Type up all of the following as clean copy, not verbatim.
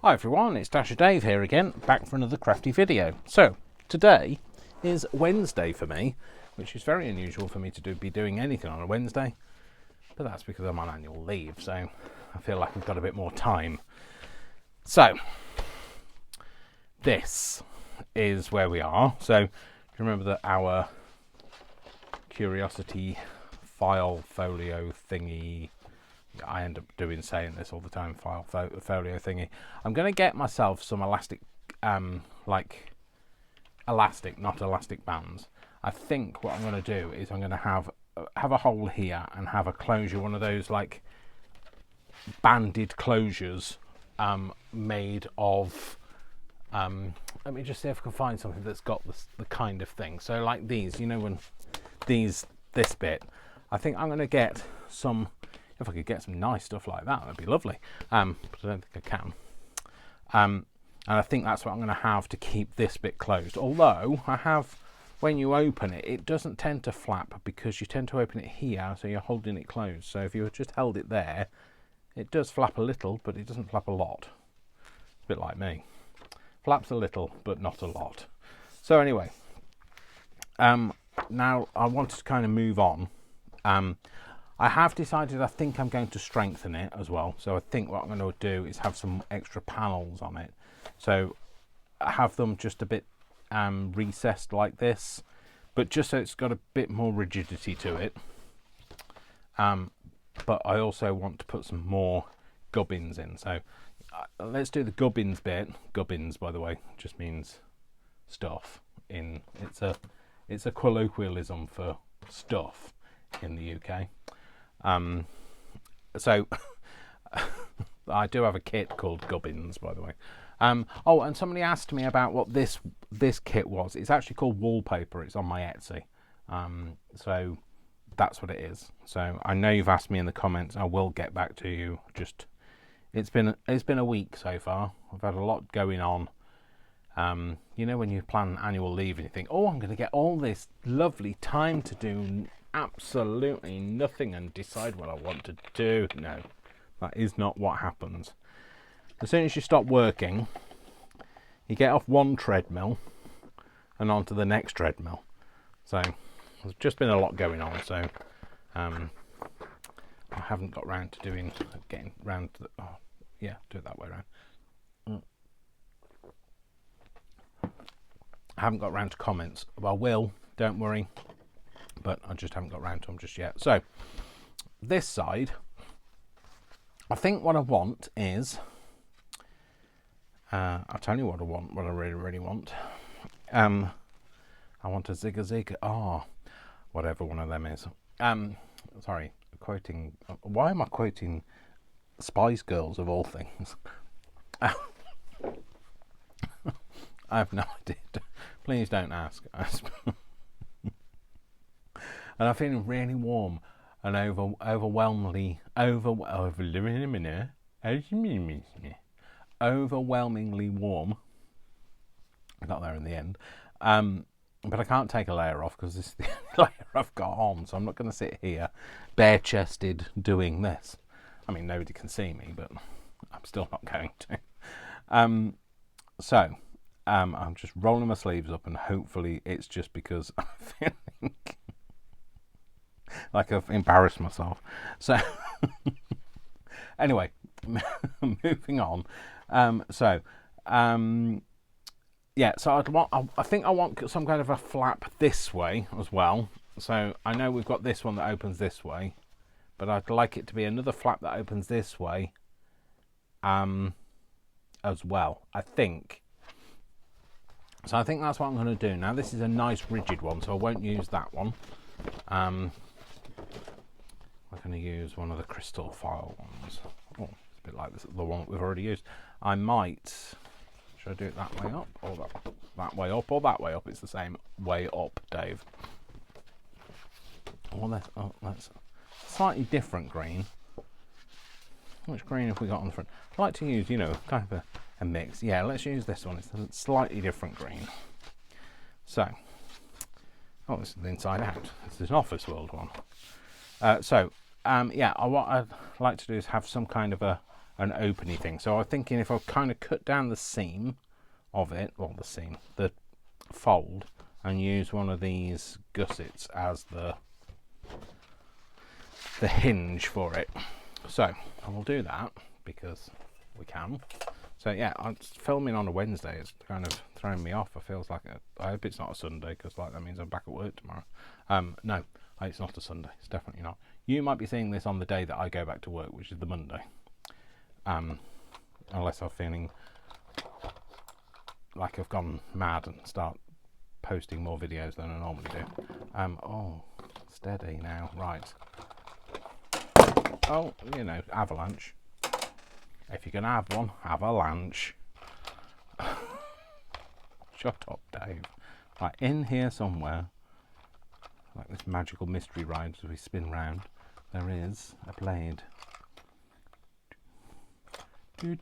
Hi everyone, it's Dasher Dave here again, back for another crafty video. So, today is Wednesday for me, which is very unusual for me to be doing anything on a Wednesday, but that's because I'm on annual leave, so I feel like I've got a bit more time. So, this is where we are. So, remember that our curiosity file folio thingy, I end up saying this all the time, folio thingy. I'm going to get myself some elastic, like elastic, not elastic bands. I think what I'm going to do is I'm going to have a hole here and have a closure, one of those like banded closures made of, let me just see if I can find something that's got the kind of thing. So like these, you know, when this bit, I think I'm going to get some. If I could get some nice stuff like that, that'd be lovely. But I don't think I can. And I think that's what I'm going to have to keep this bit closed. Although I have, when you open it, it doesn't tend to flap because you tend to open it here, so you're holding it closed. So if you just held it there, it does flap a little, but it doesn't flap a lot. A bit like me. Flaps a little, but not a lot. So anyway, now I wanted to kind of move on. I have decided I think I'm going to strengthen it as well. So I think what I'm going to do is have some extra panels on it. So I have them just a bit recessed like this, but just so it's got a bit more rigidity to it. But I also want to put some more gubbins in. So let's do the gubbins bit. Gubbins, by the way, just means stuff. It's a colloquialism for stuff in the UK. So I do have a kit called Gubbins, by the way. Oh, and somebody asked me about what this kit was. It's actually called wallpaper. It's on my Etsy. So that's what it is. So I know you've asked me in the comments. I will get back to you. Just it's been a week so far. I've had a lot going on. You know when you plan annual leave and you think, oh, I'm going to get all this lovely time to do absolutely nothing and decide what I want to do. No, that is not what happens. As soon as you stop working, you get off one treadmill and onto the next treadmill. So there's just been a lot going on. So I haven't got round to getting round to do it that way around. I haven't got round to comments. Well, I will, don't worry. But I just haven't got round to them just yet. So this side, I think what I want is, I'll tell you what I want, what I really, really want. I want a zig, whatever one of them is. Sorry, why am I quoting Spice Girls of all things? I have no idea. Please don't ask. And I'm feeling really warm and overwhelmingly warm. I got there in the end. But I can't take a layer off because this is the only layer I've got on. So I'm not going to sit here bare-chested doing this. I mean, nobody can see me, but I'm still not going to. So I'm just rolling my sleeves up and hopefully it's just because I'm feeling like I've embarrassed myself. So anyway, moving on. So I think I want some kind of a flap this way as well. So I know we've got this one that opens this way, but I'd like it to be another flap that opens this way as well, I think. So I think that's what I'm going to do. Now this is a nice rigid one, so I won't use that one. I'm going to use one of the crystal file ones. Oh, it's a bit like the one we've already used. I might. Should I do it that way up, or that way up, or that way up? It's the same way up, Dave. That's slightly different green. Which green have we got on the front? I like to use, kind of a mix. Yeah, let's use this one. It's a slightly different green. So, this is the inside out. This is an Office World one. What I'd like to do is have some kind of a an openy thing. So I was thinking if I kind of cut down the seam of it, well, the fold, and use one of these gussets as the hinge for it. So I will do that because we can. So yeah, I'm filming on a Wednesday. It's kind of throwing me off. I hope it's not a Sunday, because like that means I'm back at work tomorrow. No, it's not a Sunday. It's definitely not. You might be seeing this on the day that I go back to work, which is the Monday. Unless I'm feeling like I've gone mad and start posting more videos than I normally do. Oh, steady now, right. Oh, you know, avalanche. If you're going to have one, avalanche. Shut up, Dave. Right, in here somewhere, like this magical mystery ride as we spin round, there is a blade. Sorry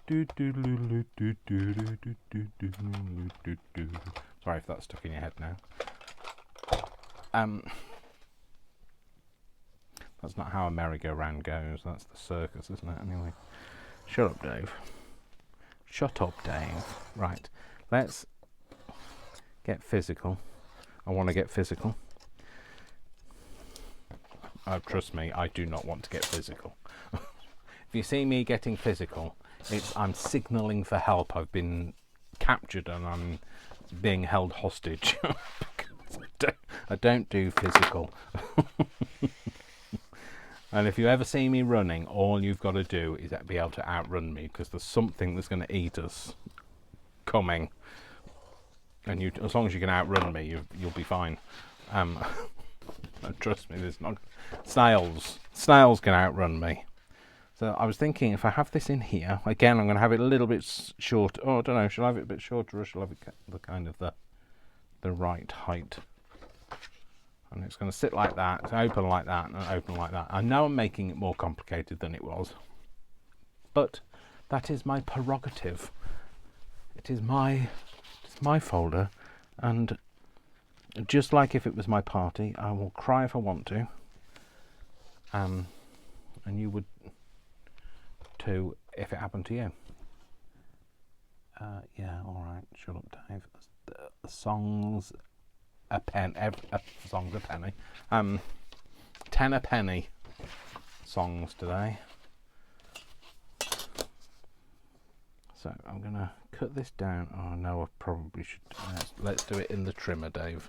if that's stuck in your head now. That's not how a merry-go-round goes. That's the circus, isn't it? Anyway, shut up, Dave. Shut up, Dave. Right, let's get physical. I want to get physical. Oh, trust me, I do not want to get physical. If you see me getting physical, I'm signalling for help. I've been captured and I'm being held hostage. I don't do physical. And if you ever see me running, all you've got to do is be able to outrun me, because there's something that's going to eat us coming. And as long as you can outrun me, you'll be fine. Trust me, there's not snails. Snails can outrun me. So I was thinking, if I have this in here again, I'm going to have it a little bit short. Oh, I don't know. Shall I have it a bit shorter, or shall I have it the kind of the right height? And it's going to sit like that, it's open like that, and open like that. I know I'm making it more complicated than it was, but that is my prerogative. It's my folder, and just like if it was my party, I will cry if I want to, and you would too if it happened to you. Yeah, all right, shut up, Dave. The songs. Song's a penny. 10 a penny songs today. So I'm gonna cut this down. Oh no, I probably should. Let's do it in the trimmer, Dave.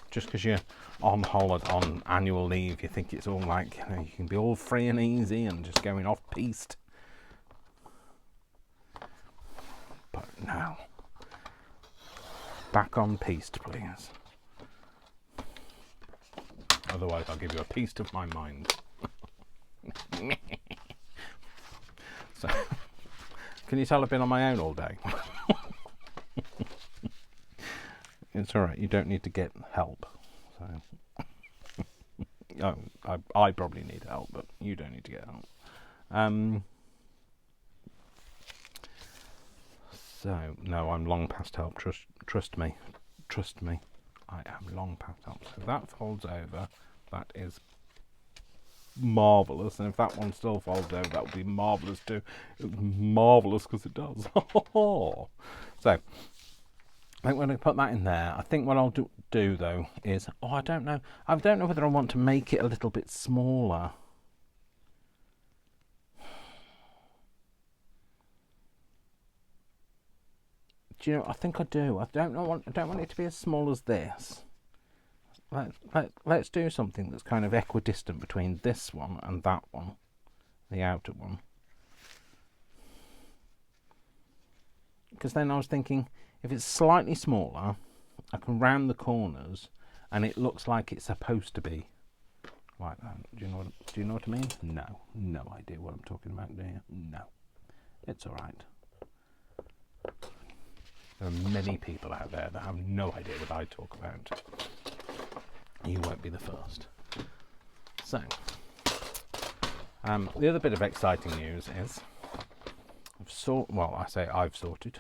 Just because you're on holiday, on annual leave, you think it's all like, you know, you can be all free and easy and just going off piste. But no. Back on piste, please. Otherwise, I'll give you a piece of my mind. So, can you tell I've been on my own all day? It's all right. You don't need to get help. So, I probably need help, but you don't need to get help. So no, I'm long past help. Trust me. I am long past help. So that folds over. That is marvellous. And if that one still folds over, that would be marvellous too. Marvellous because it does. So I think we're going to put that in there. I think what I'll do though is, I don't know whether I want to make it a little bit smaller. Do you know? I think I do. I don't want it to be as small as this. Let's do something that's kind of equidistant between this one and that one, the outer one. Because then I was thinking, if it's slightly smaller, I can round the corners, and it looks like it's supposed to be like that. Do you know what I mean? No idea what I'm talking about, do you? No, it's all right. There are many people out there that have no idea what I talk about. You won't be the first. So, the other bit of exciting news is, I've sorted.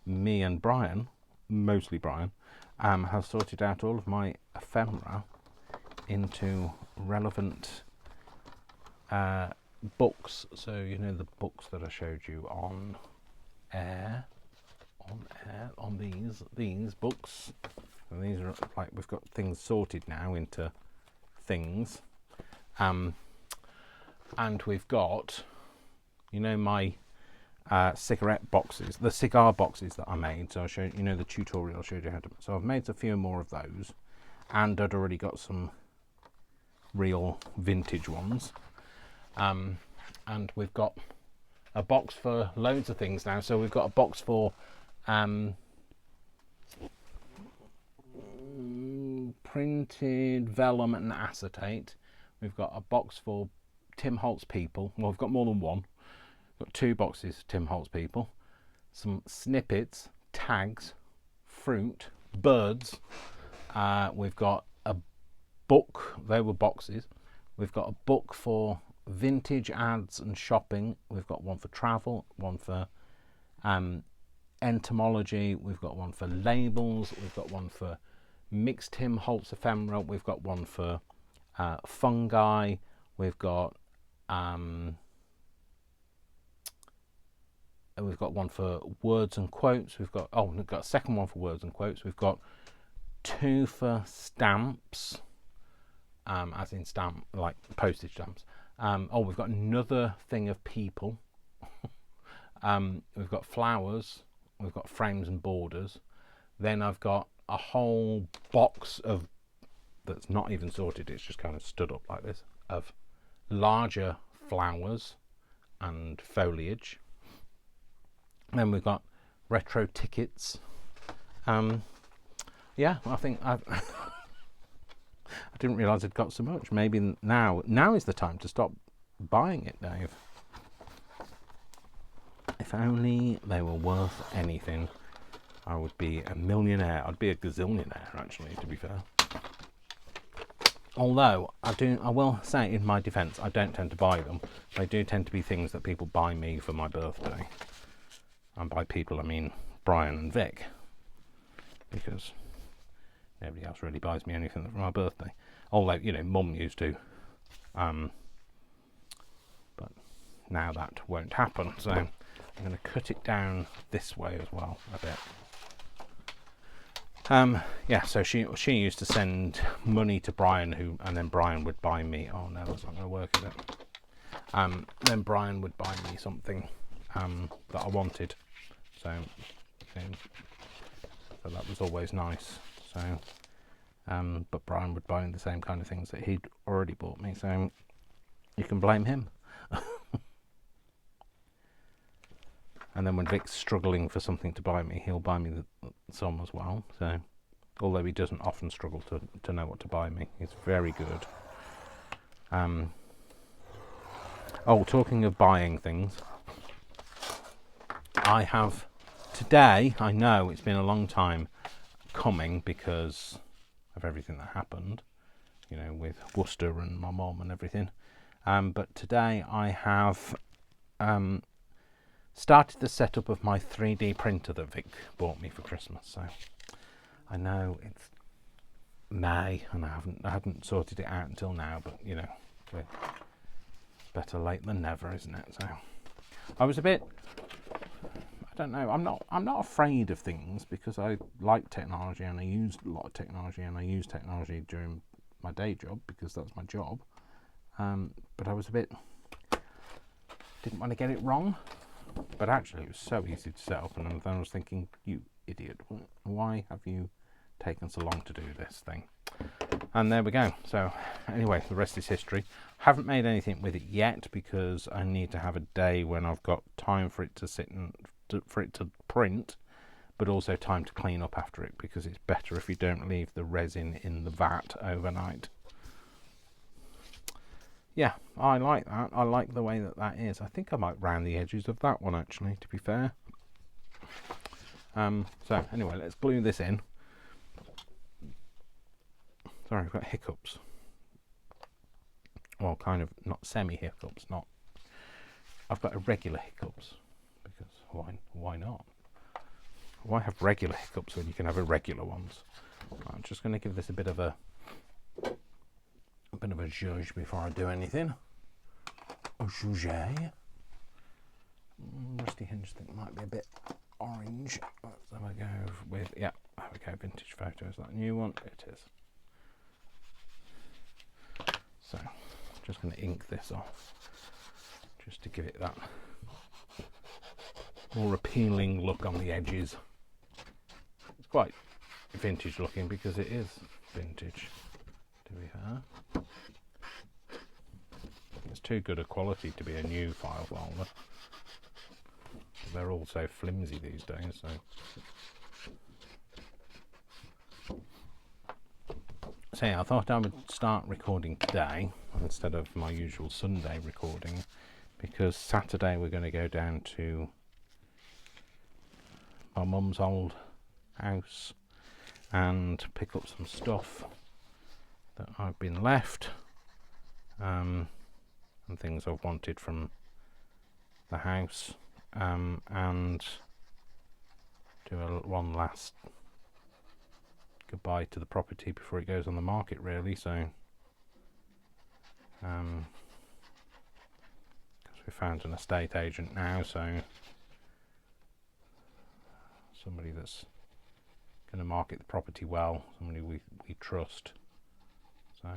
Me and Brian, mostly Brian, have sorted out all of my ephemera into relevant books. So you know the books that I showed you on air, on these books. And these are like, we've got things sorted now into things, and we've got, you know, my cigarette boxes, the cigar boxes that I made. So I showed, you know, the tutorial showed you how to. So I've made a few more of those, and I'd already got some real vintage ones, and we've got a box for loads of things now. So we've got a box for printed vellum and acetate. We've got a box for Tim Holtz people. Well, we've got more than one. We've got 2 boxes of Tim Holtz people, some snippets, tags, fruit, birds. We've got a book. They were boxes. We've got a book for vintage ads and shopping. We've got one for travel, one for entomology. We've got one for labels. We've got one for mixed Tim Holtz ephemera. We've got one for fungi. We've got one for words and quotes. We've got a second one for words and quotes. We've got 2 for stamps, as in stamp, like postage stamps. We've got another thing of people. We've got flowers. We've got frames and borders. Then I've got a whole box of, that's not even sorted, it's just kind of stood up like this, of larger flowers and foliage. Then we've got retro tickets. Yeah, I think I didn't realise I'd got so much. Maybe now is the time to stop buying it, Dave. If only they were worth anything, I would be a millionaire. I'd be a gazillionaire, actually, to be fair. Although I will say, in my defence, I don't tend to buy them. They do tend to be things that people buy me for my birthday. And by people, I mean Brian and Vic, because nobody else really buys me anything for my birthday. Although, you know, Mum used to, but now that won't happen. So I'm going to cut it down this way as well a bit. Yeah, so she used to send money to Brian, and then Brian would buy me. Oh no, that's not going to work, is it? Then Brian would buy me something that I wanted. So that was always nice. So, but Brian would buy me the same kind of things that he'd already bought me. So you can blame him. And then when Vic's struggling for something to buy me, he'll buy me some as well. So, although he doesn't often struggle to know what to buy me, he's very good. Talking of buying things, I have today. I know it's been a long time coming because of everything that happened, you know, with Worcester and my mum and everything. But today I have started the setup of my 3D printer that Vic bought me for Christmas. So I know it's May and I hadn't sorted it out until now, but you know, better late than never, isn't it? So I was a bit, I don't know, I'm not afraid of things because I like technology and I use a lot of technology, and I use technology during my day job because that's my job. But I was a bit, didn't want to get it wrong. But actually, it was so easy to set up, and then I was thinking, you idiot, why have you taken so long to do this thing? And there we go. So anyway, the rest is history. Haven't made anything with it yet because I need to have a day when I've got time for it to sit and for it to print, but also time to clean up after it, because it's better if you don't leave the resin in the vat overnight. Yeah, I like that. I like the way that is. I think I might round the edges of that one, actually, to be fair. So, anyway, let's glue this in. Sorry, I've got hiccups. Well, kind of, not semi-hiccups, not... I've got irregular hiccups, because why not? Why have regular hiccups when you can have irregular ones? I'm just going to give this a bit of a zhuzh before I do anything. Juget. Rusty hinge thing might be a bit orange. Let's have a go with, yeah, there we go, vintage photo. Is that a new one? It is. So, just going to ink this off, just to give it that more appealing look on the edges. It's quite vintage looking because it is vintage, to be fair. It's too good a quality to be a new file folder. They're all so flimsy these days, so yeah, I thought I would start recording today instead of my usual Sunday recording, because Saturday we're going to go down to my mum's old house and pick up some stuff that I've been left, and things I've wanted from the house, and do one last goodbye to the property before it goes on the market, really. So because we found an estate agent now, so somebody that's going to market the property well, somebody we trust. So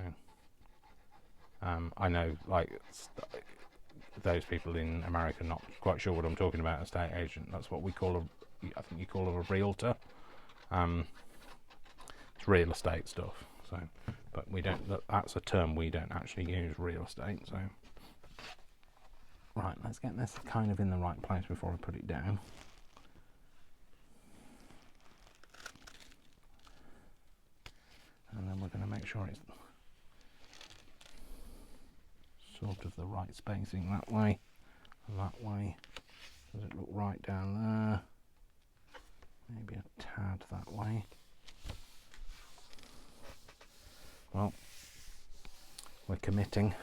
I know, like, those people in America are not quite sure what I'm talking about. Estate agent, that's what we call I think you call it a realtor. It's real estate stuff. So, but we don't. That's a term we don't actually use, real estate. So, right, let's get this kind of in the right place before I put it down. And then we're going to make sure it's sort of the right spacing that way and that way. Does it look right down there? Maybe a tad that way. Well, we're committed,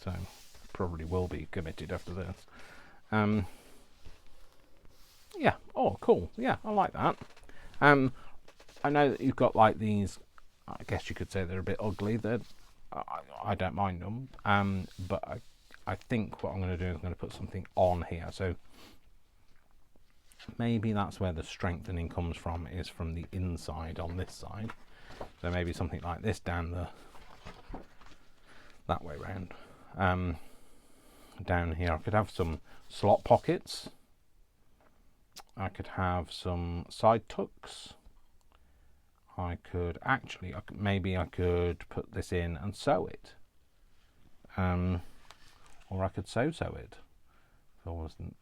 so probably will be committed after this. Yeah, oh cool, yeah, I like that. I know that you've got like these, I guess you could say they're a bit ugly. I don't mind them, but I think what I'm going to do is I'm going to put something on here. So maybe that's where the strengthening comes from, is from the inside on this side. So maybe something like this down that way round. Down here I could have some slot pockets. I could have some side tucks. Maybe I could put this in and sew it, or I could sew it if I wasn't.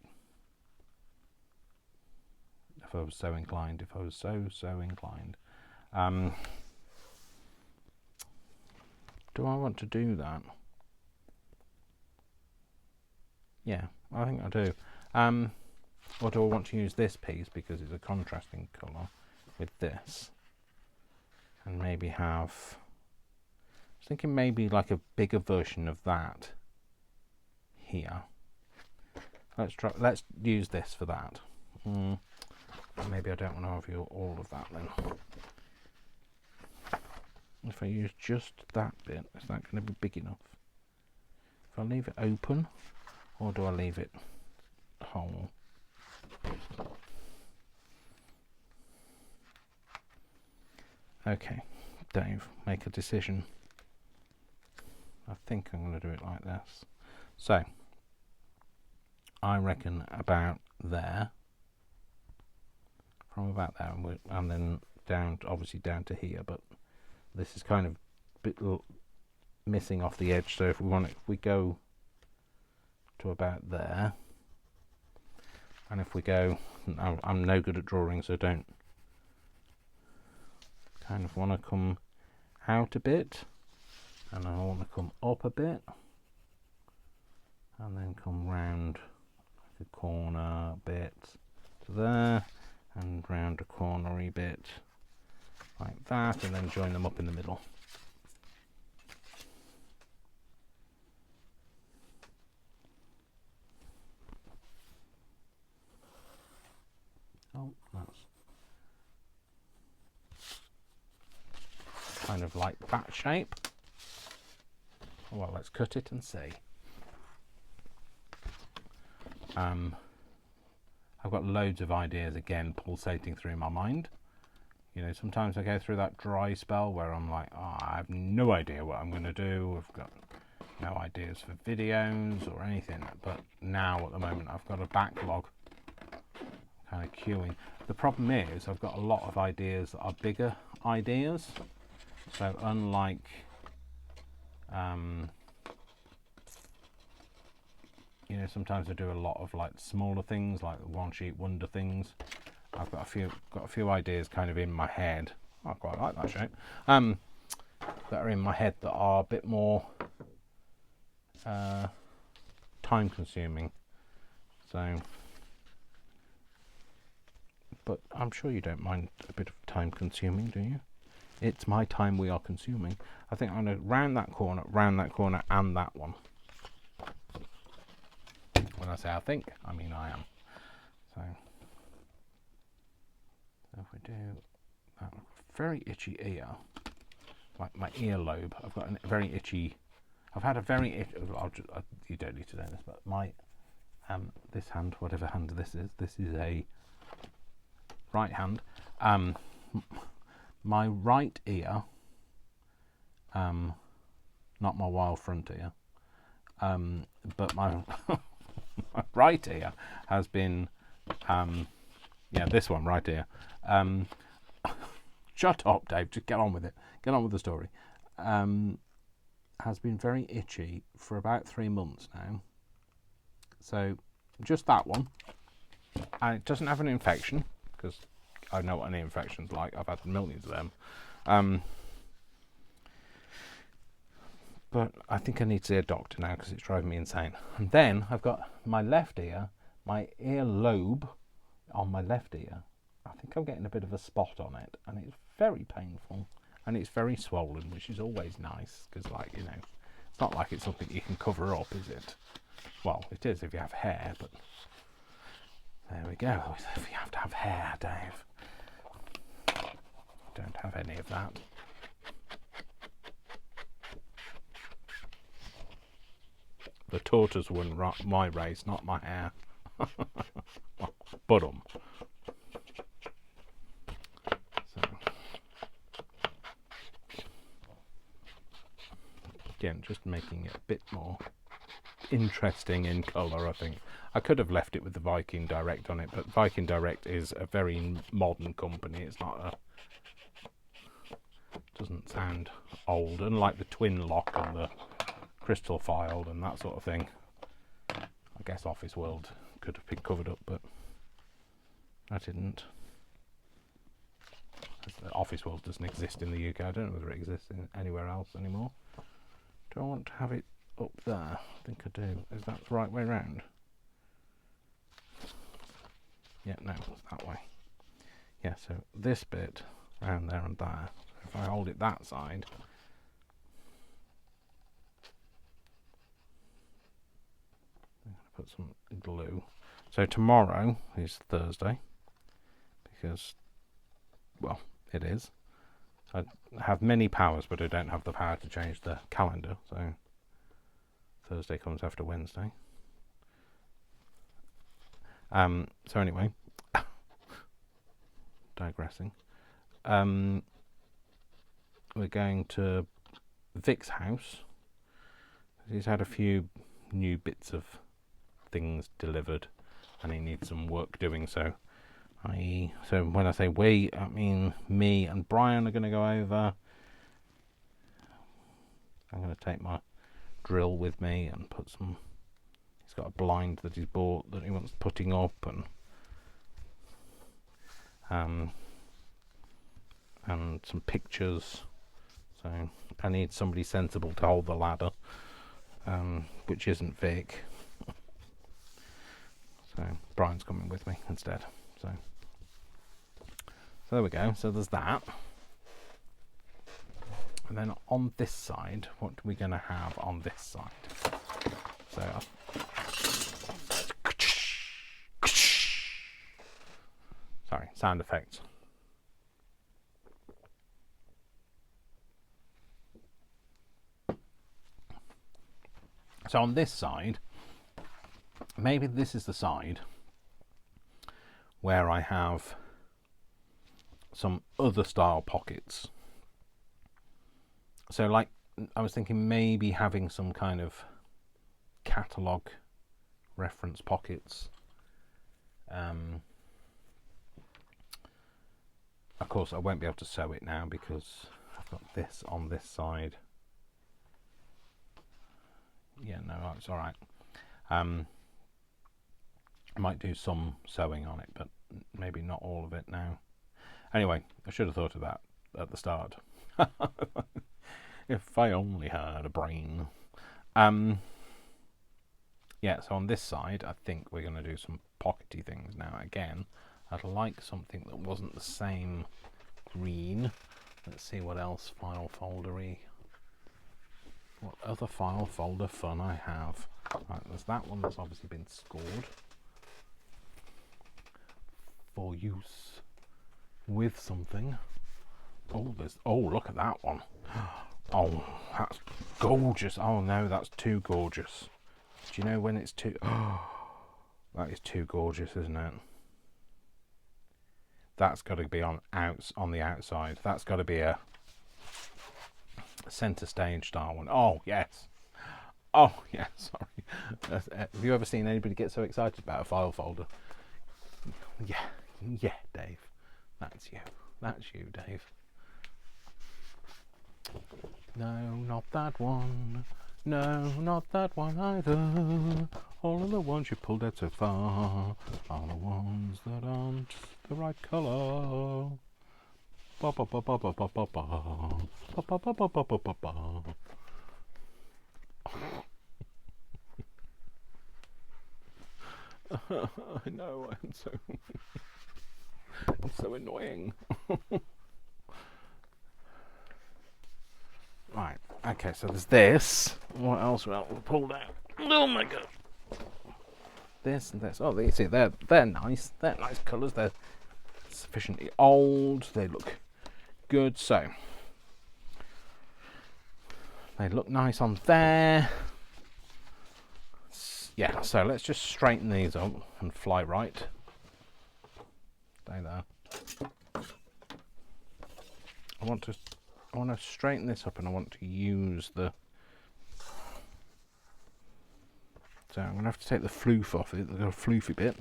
If I was so inclined. If I was so inclined. Do I want to do that? Yeah, I think I do. Or do I want to use this piece because it's a contrasting colour with this? And maybe have, I was thinking maybe like a bigger version of that here. Let's use this for that. Maybe I don't want to have you all of that then. If I use just that bit, is that going to be big enough? If I leave it open, or do I leave it whole? Okay, Dave, make a decision. I think I'm going to do it like this. So, I reckon about there. From about there, and then down, obviously down to here, but this is kind of a bit missing off the edge. So if we go to about there, and if we go, I'm no good at drawing, so don't. Kind of want to come out a bit, and I want to come up a bit, and then come round the corner bit to there, and round a cornery bit like that, and then join them up in the middle. Oh, that's kind of like that shape. well, let's cut it and see. I've got loads of ideas again pulsating through my mind. You know, sometimes I go through that dry spell where I'm like, oh, I have no idea what I'm going to do. I've got no ideas for videos or anything. But now at the moment I've got a backlog kind of queuing. The problem is I've got a lot of ideas that are bigger ideas. So unlike you know, sometimes I do a lot of like smaller things, like one sheet wonder things. I've got a few ideas kind of in my head. I quite like that shape. That are in my head that are a bit more time consuming. So, but I'm sure you don't mind a bit of time consuming, do you? It's my time we are consuming. I think I'm going to round that corner, and that one. When I say I think, I mean I am. So if we do that very itchy ear, like my earlobe, I've got a very itchy. I've had a very itchy. You don't need to know this, but my this hand, whatever hand this is a right hand. My right ear, not my wild front ear, but my my right ear has been, yeah, this one right here. Shut up, Dave. Just get on with it. Get on with the story. Has been very itchy for about 3 months now. So just that one, and it doesn't have an infection because I know what an infection's like. I've had millions of them. But I think I need to see a doctor now because it's driving me insane. And then I've got my left ear, my ear lobe on my left ear. I think I'm getting a bit of a spot on it, and it's very painful, and it's very swollen, which is always nice because, like, you know, it's not like it's something you can cover up, is it? Well, it is if you have hair, but there we go. If you have to have hair, Dave. Don't have any of that. The tortoise won my race, not my hair. But so again, just making it a bit more interesting in colour. I think I could have left it with the Viking Direct on it, but Viking Direct is a very modern company. It's not doesn't sound old, unlike the twin lock and the crystal filed and that sort of thing. I guess Office World could have been covered up, but I didn't. Office World doesn't exist in the UK. I don't know whether it exists anywhere else anymore. Do I want to have it up there? I think I do. Is that the right way round? Yeah, no, it's that way. Yeah, so this bit round there and there. If I hold it that side, put some glue. So tomorrow is Thursday because, well, it is. I have many powers, but I don't have the power to change the calendar. So Thursday comes after Wednesday. So anyway, digressing. We're going to Vic's house. He's had a few new bits of things delivered and he needs some work doing, so when I say we, I mean me and Brian are going to go over. I'm going to take my drill with me and put some, he's got a blind that he's bought that he wants putting up, and some pictures, so I need somebody sensible to hold the ladder, which isn't Vic. So Brian's coming with me instead. So there we go. So there's that. And then on this side, what are we going to have on this side? So sorry, sound effects. So on this side, maybe this is the side where I have some other style pockets. So like, I was thinking maybe having some kind of catalogue reference pockets. Of course, I won't be able to sew it now because I've got this on this side. Yeah, no, it's all right. I might do some sewing on it, but maybe not all of it now. Anyway, I should have thought of that at the start. If I only had a brain. Yeah, so on this side, I think we're going to do some pockety things now. Again, I'd like something that wasn't the same green. Let's see what else file foldery. What other file folder fun I have. Right, there's that one that's obviously been scored for use with something. Oh, look at that one. Oh, that's gorgeous. Oh no, that's too gorgeous. Do you know when it's too... Oh, that is too gorgeous, isn't it? That's got to be on the outside. That's got to be a centre stage style one. Oh, yes. Oh, yeah, sorry. Have you ever seen anybody get so excited about a file folder? Yeah, Dave. That's you. That's you, Dave. No, not that one. No, not that one either. All of the ones you pulled out so far are the ones that aren't the right colour. Ba ba ba ba ba ba ba ba. Ba ba ba ba ba ba ba ba. I know, I'm so annoying. Right, okay, so there's this. What else we pulled out? Oh my god. This and this. Oh, you see, they're nice. They're nice colours. They're sufficiently old. They look good. So they look nice on there. Yeah, so let's just straighten these up and fly right. Stay there. I want to straighten this up, and I want to use the... So I'm going to have to take the floof off it, the floofy bit.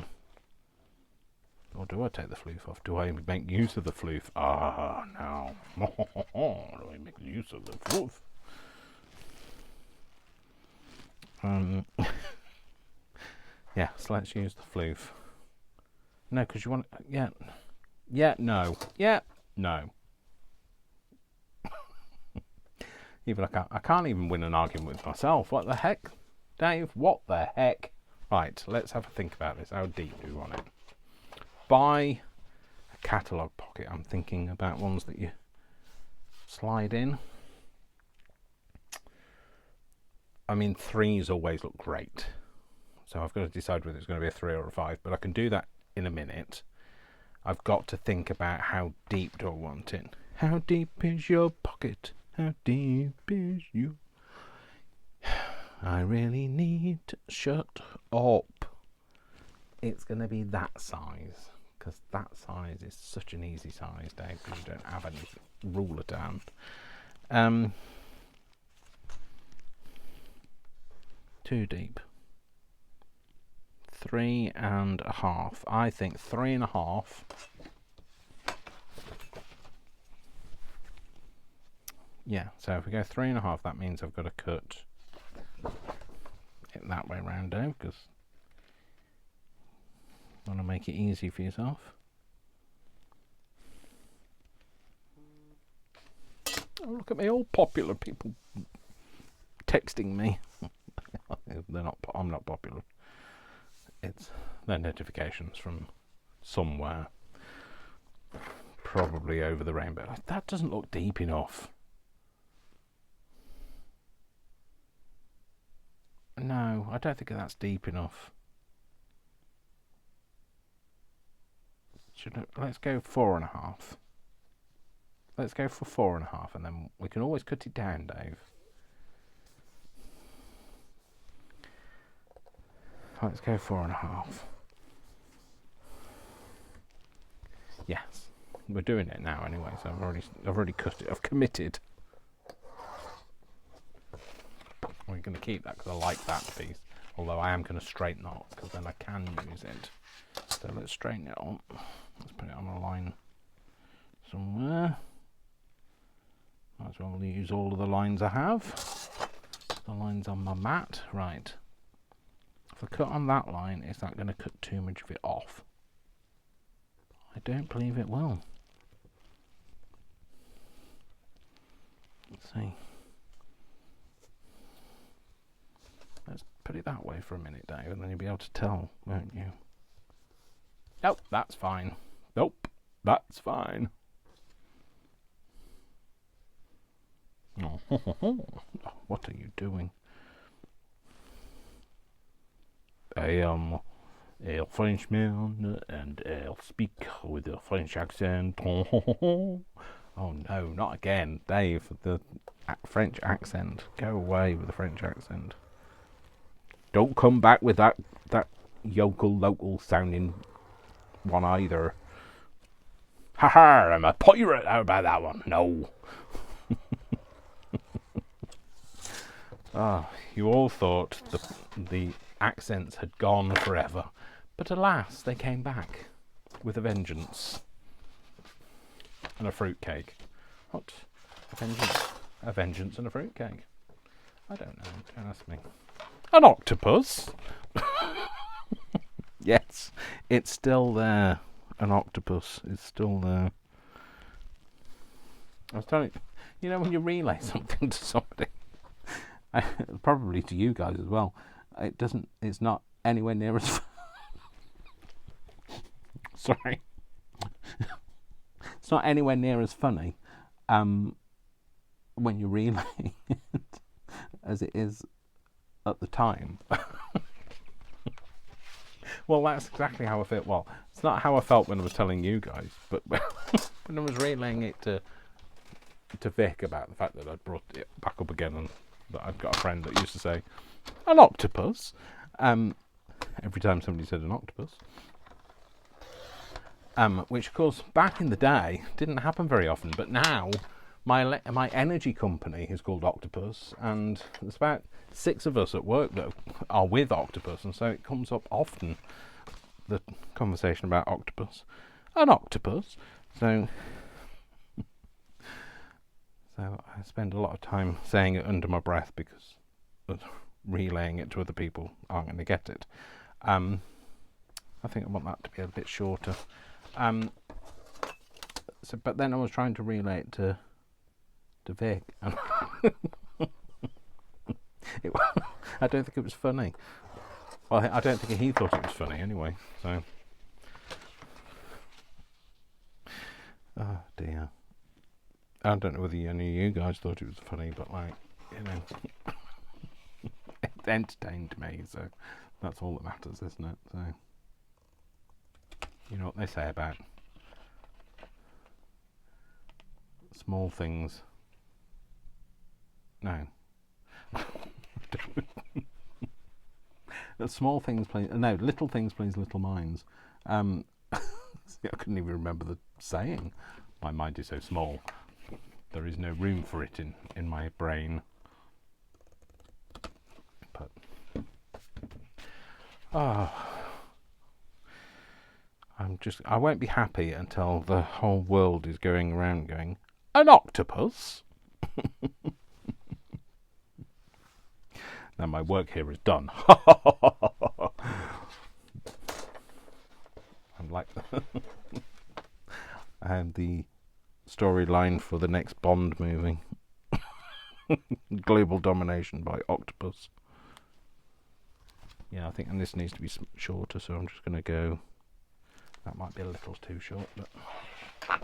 Or do I take the floof off? Do I make use of the floof? Ah, no. Do I make use of the floof? Yeah, so let's use the floof. No, because you want... Yeah. Yeah, no. Yeah, no. Even I can't even win an argument with myself. What the heck? Dave, what the heck? Right, let's have a think about this. How deep do we want it? Buy a catalogue pocket. I'm thinking about ones that you slide in. I mean, 3s always look great. So I've got to decide whether it's going to be a 3 or a 5, but I can do that in a minute. I've got to think about how deep do I want it. How deep is your pocket? How deep is you? I really need to shut up. It's going to be that size, because that size is such an easy size, Dave, because you don't have any ruler to hand. Too deep. 3.5. I think 3.5. Yeah, so if we go 3.5, that means I've got to cut it that way round, Dave, because you want to make it easy for yourself. Oh, look at me, all popular people texting me. I'm not popular. It's their notifications from somewhere, probably over the rainbow. That doesn't look deep enough. No, I don't think that's deep enough. Let's go 4.5. Let's go for 4.5, and then we can always cut it down, Dave. Let's go 4.5. Yes, we're doing it now anyway. So I've already cut it. I've committed. We're going to keep that because I like that piece. Although I am going to straighten up because then I can use it. So let's straighten it on. Let's put it on a line somewhere. Might as well use all of the lines I have. The lines on my mat. Right. If I cut on that line, is that going to cut too much of it off? I don't believe it will. Let's see. Let's put it that way for a minute, Dave, and then you'll be able to tell, won't you? Nope, that's fine. Nope, that's fine. Oh, what are you doing? I am a Frenchman and I'll speak with a French accent. Oh no, not again, Dave. The French accent. Go away with the French accent. Don't come back with that local sounding one either. Haha, I'm a pirate. How about that one? No. You all thought the accents had gone forever, but alas, they came back with a vengeance. And a fruitcake. What? A vengeance? A vengeance and a fruitcake? I don't know. Don't ask me. An octopus? Yes, it's still there. An octopus is still there. I was telling you, when you relay something to somebody, probably to you guys as well, it's not anywhere near as sorry. It's not anywhere near as funny when you relay it as it is at the time. Well, that's exactly how I felt. Well, it's not how I felt when I was telling you guys, but when I was relaying it to Vic about the fact that I'd brought it back up again and that I've got a friend that used to say, an octopus, every time somebody said an octopus. Which, of course, back in the day didn't happen very often, but now my energy company is called Octopus, and there's about 6 of us at work that are with Octopus, and so it comes up often, the conversation about octopus. An octopus. So I spend a lot of time saying it under my breath because relaying it to other people aren't going to get it. I think I want that to be a bit shorter. But then I was trying to relay it to Vic, and I don't think it was funny. Well, I don't think he thought it was funny anyway. So, oh dear. I don't know whether any of you guys thought it was funny, but it entertained me. So that's all that matters, isn't it? So. You know what they say about small things. No. Small things please. No, little things please little minds. See, I couldn't even remember the saying. My mind is so small. There is no room for it in my brain. But I won't be happy until the whole world is going around going, an octopus? Now my work here is done. I'm like and the storyline for the next Bond movie. Global domination by octopus. Yeah, I think and this needs to be shorter, so I'm just going to go. That might be a little too short, but I'm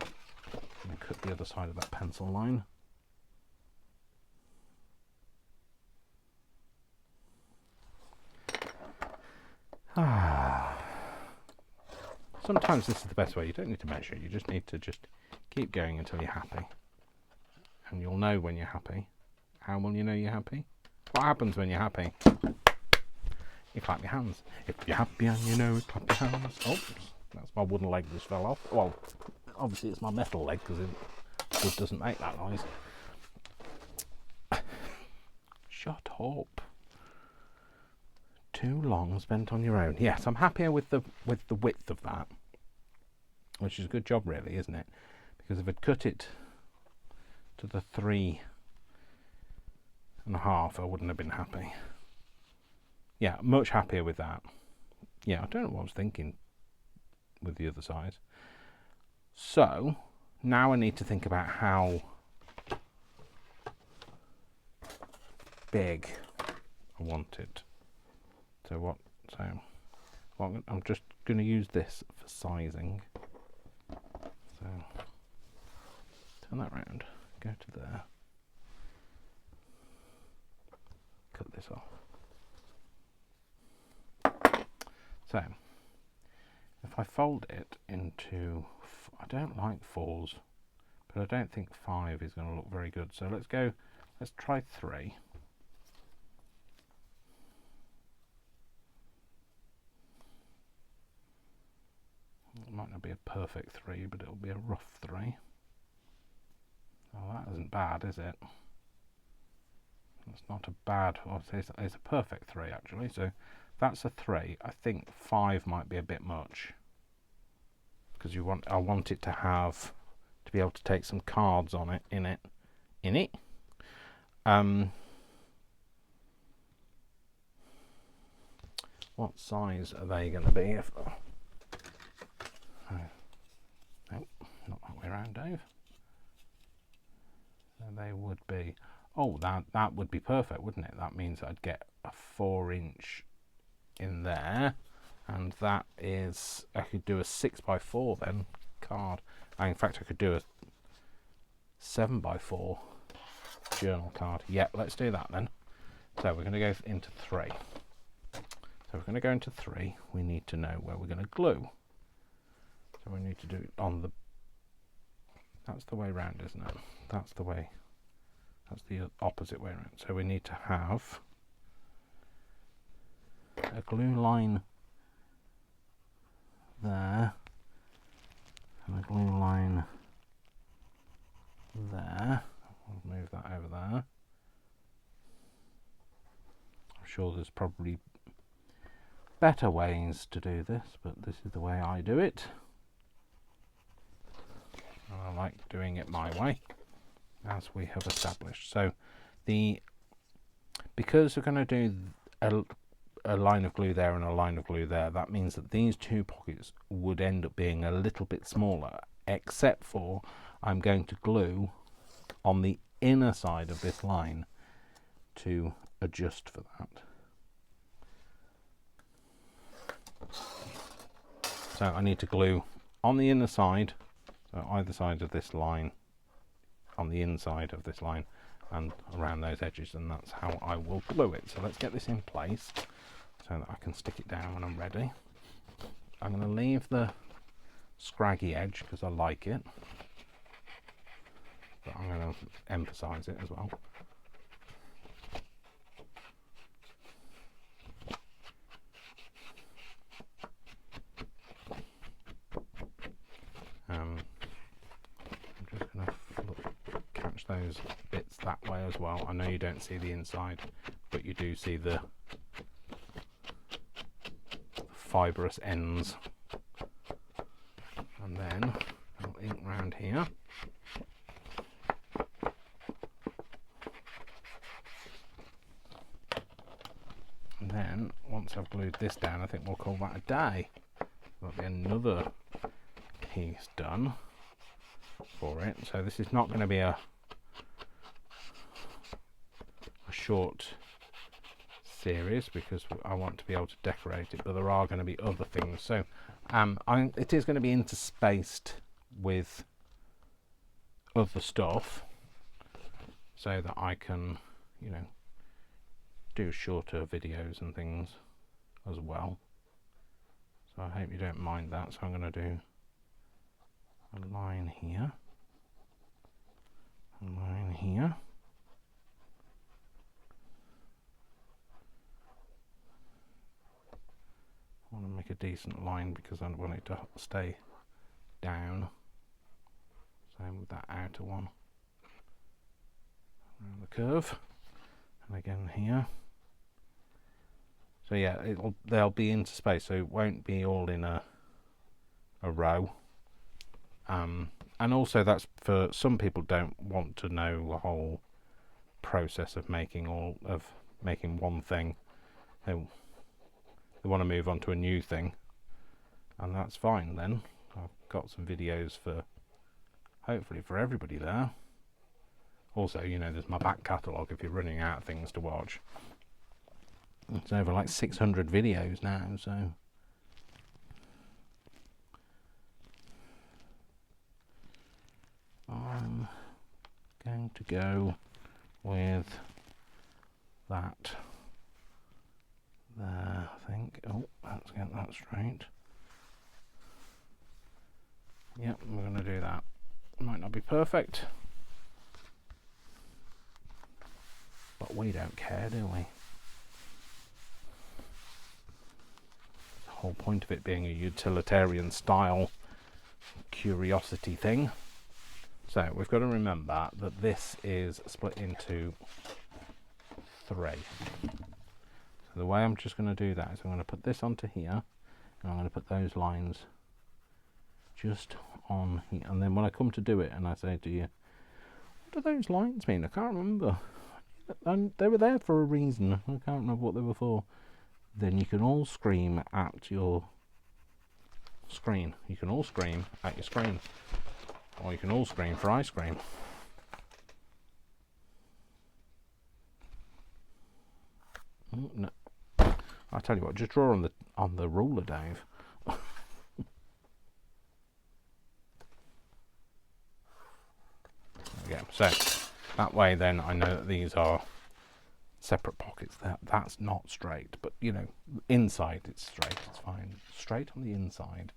going to cut the other side of that pencil line. Sometimes this is the best way. You don't need to measure. You just need to keep going until you're happy. And you'll know when you're happy. How will you know you're happy? What happens when you're happy? You clap your hands. If you're happy and you know it, clap your hands. Oops, that's my wooden leg just fell off. Well, obviously it's my metal leg because wood doesn't make that noise. Shut up. Too long spent on your own. Yes, I'm happier with the width of that, which is a good job, really, isn't it? Because if I'd cut it to the 3.5, I wouldn't have been happy. Yeah, much happier with that. Yeah, I don't know what I was thinking with the other size. So now I need to think about how big I want it. So I'm just going to use this for sizing. So turn that round, go to there, cut this off. So if I fold it into, I don't like 4s, but I don't think 5 is going to look very good. So let's try 3. It might not be a perfect 3, but it'll be a rough 3. Oh, that isn't bad, is it? It's not a bad, well, it's a perfect 3 actually. So that's a 3. I think 5 might be a bit much, because I want it to be able to take some cards on it, in it. What size are they going to be? Nope, not that way around, Dave. So they would be, oh, that would be perfect, wouldn't it? That means I'd get a 4-inch in there, and that is, I could do a 6x4 then card. In fact, I could do a 7x4 journal card. Yeah, let's do that then. So we're going to go into 3. So we're going to go into 3. We need to know where we're going to glue. So we need to do it on the, that's the way round, isn't it? That's the way, that's the opposite way around. So we need to have a glue line there, and a glue line there. I'll move that over there. I'm sure there's probably better ways to do this, but this is the way I do it. I like doing it my way, as we have established. So because we're going to do a line of glue there and a line of glue there, that means that these 2 pockets would end up being a little bit smaller, except for I'm going to glue on the inner side of this line to adjust for that. So I need to glue on the inner side, so either side of this line, on the inside of this line and around those edges, and that's how I will glue it. So let's get this in place so that I can stick it down when I'm ready. I'm going to leave the scraggy edge because I like it, but I'm going to emphasize it as well. I'm just going to catch those bits that way as well. I know you don't see the inside, but you do see the fibrous ends. And then I'll ink round here. And then once I've glued this down, I think we'll call that a day. That'll be another piece done for it. So this is not going to be a short series because I want to be able to decorate it, but there are going to be other things. So it is going to be interspaced with other stuff so that I can, you know, do shorter videos and things as well. So I hope you don't mind that. So I'm going to do a line here, a line here, decent line because I want it to stay down. Same with that outer one. Around the curve. And again here. So yeah, they'll be into space, so it won't be all in a row. And also that's for some people don't want to know the whole process of making one thing. They want to move on to a new thing, and that's fine then. I've got some videos for hopefully for everybody there. Also, you know, there's my back catalogue if you're running out of things to watch. It's over like 600 videos now, so I'm going to go with that there, I think. Oh, let's get that straight. Yep, we're going to do that. Might not be perfect, but we don't care, do we? The whole point of it being a utilitarian style curiosity thing. So we've got to remember that this is split into 3. So the way I'm just going to do that is I'm going to put this onto here, and I'm going to put those lines just on here. And then when I come to do it and I say to you, what do those lines mean? I can't remember. And they were there for a reason. I can't remember what they were for. Then you can all scream at your screen. You can all scream at your screen. Or you can all scream for ice cream. No. I tell you what, just draw on the ruler, Dave. There we go. So that way then I know that these are separate pockets. That's not straight, but you know, inside it's straight, it's fine. Straight on the inside.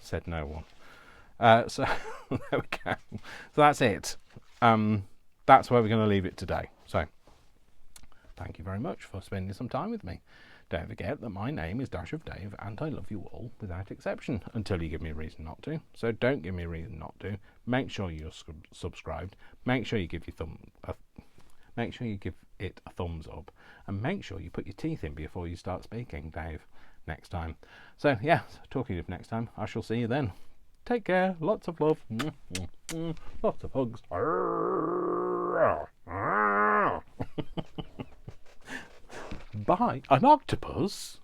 Said no one. So there we go. So that's it. That's where we're going to leave it today. So thank you very much for spending some time with me. Don't forget that my name is Dash of Dave, and I love you all without exception, until you give me a reason not to. So don't give me a reason not to. Make sure you're subscribed. Make sure you give make sure you give it a thumbs up, and make sure you put your teeth in before you start speaking, Dave. Next time. So yeah, talking of next time, I shall see you then. Take care. Lots of love. Lots of hugs. Bye. An octopus?